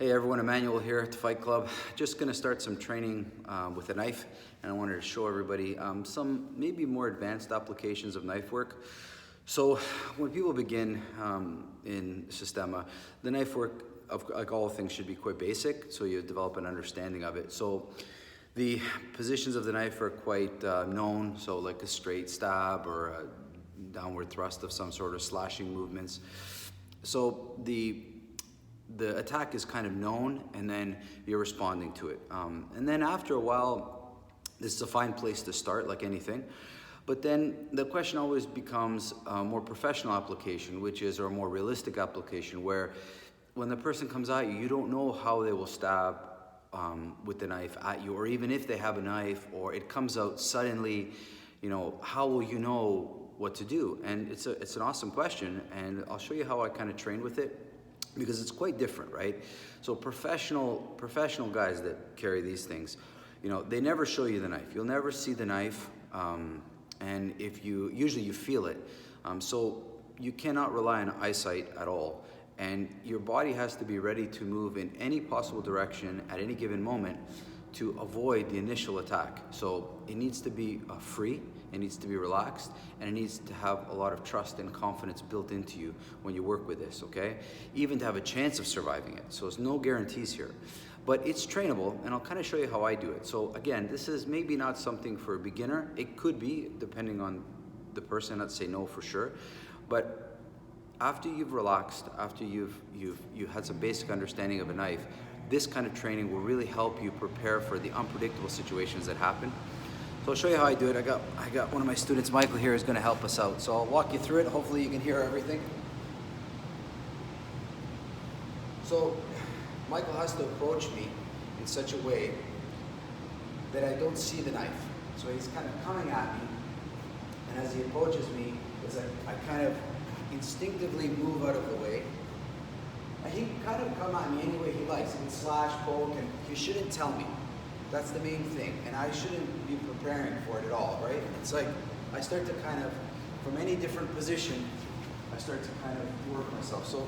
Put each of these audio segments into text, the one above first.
Hey everyone, Emmanuel here at the Fight Club. Just going to start some training with a knife, and I wanted to show everybody some maybe more advanced applications of knife work. So when people begin in Systema, the knife work, like all things, should be quite basic, so you develop an understanding of it. So the positions of the knife are quite known, so like a straight stab or a downward thrust of some sort of slashing movements. So the attack is kind of known, and then you're responding to it. And then after a while, this is a fine place to start, like anything. But then the question always becomes a more professional application, or a more realistic application, where when the person comes at you, you don't know how they will stab with the knife at you, or even if they have a knife, or it comes out suddenly, how will you know what to do? And it's an awesome question, and I'll show you how I kind of train with it, because it's quite different, right? So professional guys that carry these things, they never show you the knife. You'll never see the knife, and usually you feel it. So you cannot rely on eyesight at all, and your body has to be ready to move in any possible direction at any given moment to avoid the initial attack. So it needs to be free, it needs to be relaxed, and it needs to have a lot of trust and confidence built into you when you work with this, okay? Even to have a chance of surviving it. So there's no guarantees here. But it's trainable, and I'll kind of show you how I do it. So again, this is maybe not something for a beginner. It could be, depending on the person, not to say no for sure. But after you've relaxed, after you've had some basic understanding of a knife, this kind of training will really help you prepare for the unpredictable situations that happen. So I'll show you how I do it. I got one of my students, Michael, here, is going to help us out. So I'll walk you through it. Hopefully you can hear everything. So Michael has to approach me in such a way that I don't see the knife. So he's kind of coming at me, and as he approaches me, it's like I kind of instinctively move out of the way. And he can kind of come at me any way he likes. He can slash, poke, and he shouldn't tell me. That's the main thing. And I shouldn't be preparing for it at all, right? It's like I start to kind of, from any different position, I start to kind of work myself. So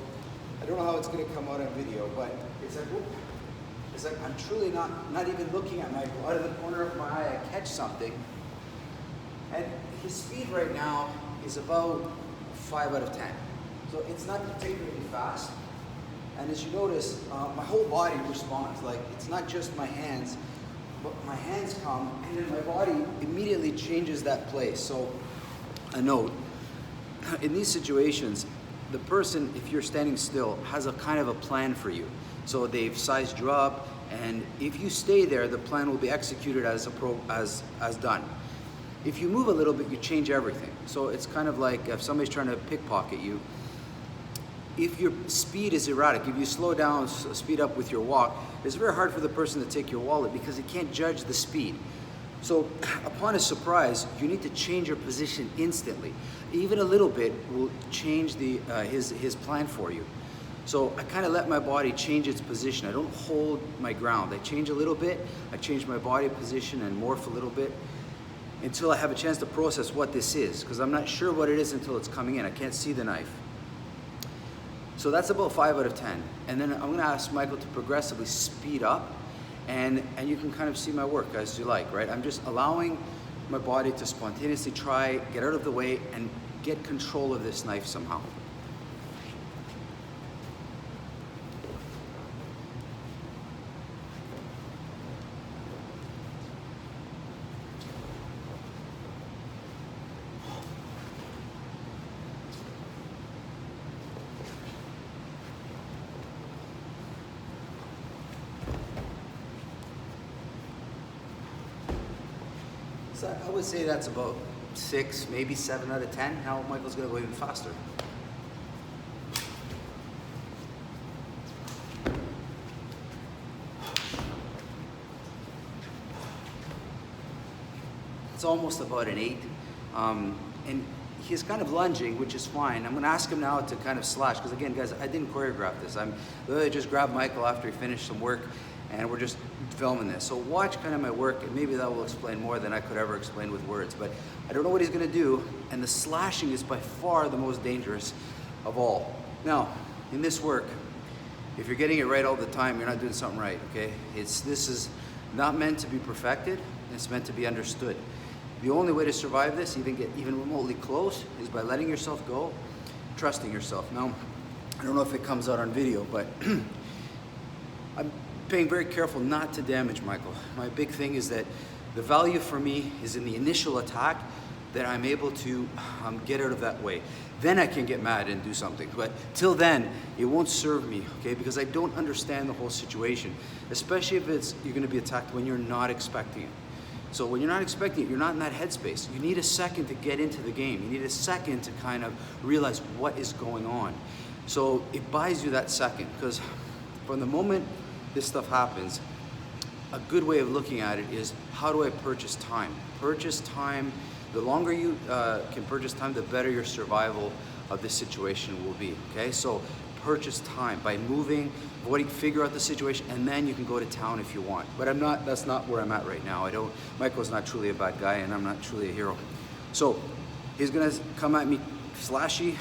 I don't know how it's going to come out on video, but it's like, whoop. It's like I'm truly not even looking at Michael. Out of the corner of my eye, I catch something. And his speed right now is about 5 out of 10. So it's not particularly fast. And as you notice, my whole body responds. Like, it's not just my hands, but my hands come, and then my body immediately changes that place. So a note, in these situations, the person, if you're standing still, has a kind of a plan for you. So they've sized you up, and if you stay there, the plan will be executed as done. If you move a little bit, you change everything. So it's kind of like if somebody's trying to pickpocket you, if your speed is erratic, if you slow down, speed up with your walk, it's very hard for the person to take your wallet because he can't judge the speed. So upon a surprise, you need to change your position instantly. Even a little bit will change his plan for you. So I kind of let my body change its position. I don't hold my ground. I change a little bit, I change my body position and morph a little bit until I have a chance to process what this is, because I'm not sure what it is until it's coming in. I can't see the knife. So that's about 5 out of 10. And then I'm going to ask Michael to progressively speed up, and you can kind of see my work as you like, right? I'm just allowing my body to spontaneously try, get out of the way, and get control of this knife somehow. So I would say that's about 6, maybe 7 out of 10. Now Michael's going to go even faster. It's almost about an 8. And he's kind of lunging, which is fine. I'm going to ask him now to kind of slash, because again, guys, I didn't choreograph this. I'm literally just grabbed Michael after he finished some work, and we're just filming this. So watch kind of my work, and maybe that will explain more than I could ever explain with words. But I don't know what he's going to do, and the slashing is by far the most dangerous of all. Now, in this work, If you're getting it right all the time, you're not doing something right, okay? This is not meant to be perfected, it's meant to be understood. The only way to survive this, even get even remotely close, is by letting yourself go, trusting yourself. Now, I don't know if it comes out on video, but I'm being very careful not to damage Michael. My big thing is that the value for me is in the initial attack, that I'm able to get out of that way. Then I can get mad and do something. But till then, it won't serve me, okay? Because I don't understand the whole situation, especially if you're gonna be attacked when you're not expecting it. So when you're not expecting it, you're not in that headspace. You need a second to get into the game. You need a second to kind of realize what is going on. So it buys you that second, because from the moment this stuff happens, a good way of looking at it is, how do I purchase time? Purchase time. The longer you can purchase time, the better your survival of this situation will be, okay? So purchase time by moving, avoiding, figure out the situation, and then you can go to town if you want. But that's not where I'm at right now. Michael's not truly a bad guy, and I'm not truly a hero. So he's gonna come at me slashy,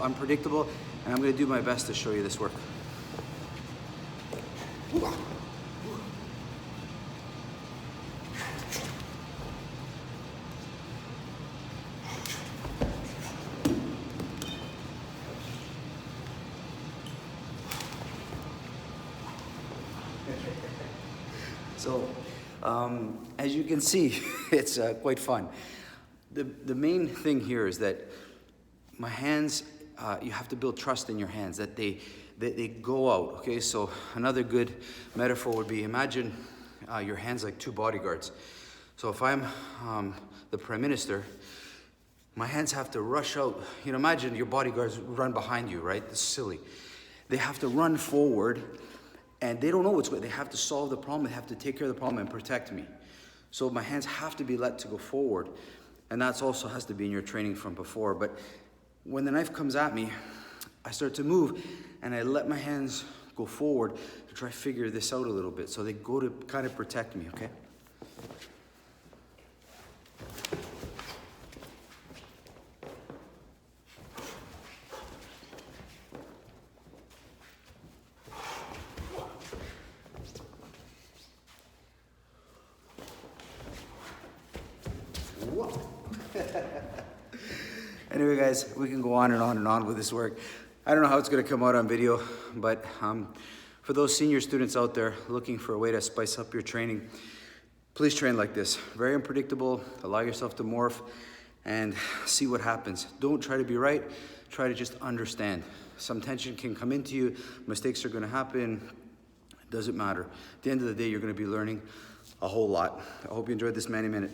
unpredictable, and I'm gonna do my best to show you this work. So, as you can see, it's quite fun. The main thing here is that my hands, you have to build trust in your hands, that they go out, okay? So another good metaphor would be, imagine your hands like two bodyguards. So if I'm the Prime Minister, my hands have to rush out. You know, imagine your bodyguards run behind you, right? It's silly. They have to run forward, and they don't know what's going on. They have to solve the problem. They have to take care of the problem and protect me. So my hands have to be let to go forward. And that's also has to be in your training from before. But when the knife comes at me, I start to move, and I let my hands go forward to try to figure this out a little bit. So they go to kind of protect me, okay? Anyway, guys, we can go on and on and on with this work. I don't know how it's going to come out on video, but for those senior students out there looking for a way to spice up your training, please train like this. Very unpredictable. Allow yourself to morph and see what happens. Don't try to be right. Try to just understand. Some tension can come into you. Mistakes are going to happen. It doesn't matter. At the end of the day, you're going to be learning a whole lot. I hope you enjoyed this Manny Minute.